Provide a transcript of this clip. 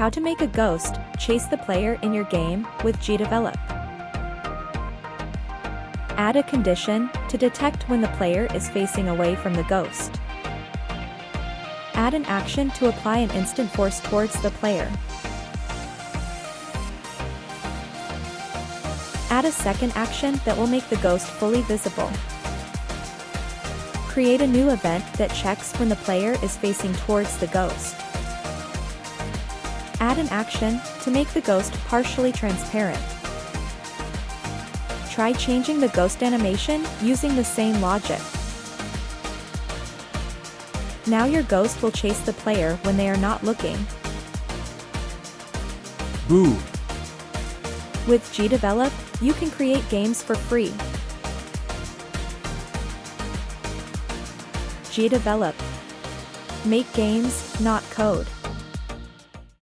How to make a ghost chase the player in your game with GDevelop. Add a condition to detect when the player is facing away from the ghost. Add an action to apply an instant force towards the player. Add a second action that will make the ghost fully visible. Create a new event that checks when the player is facing towards the ghost. Add an action to make the ghost partially transparent. Try changing the ghost animation using the same logic. Now your ghost will chase the player when they are not looking. Boo! With GDevelop, you can create games for free. GDevelop. Make games, not code.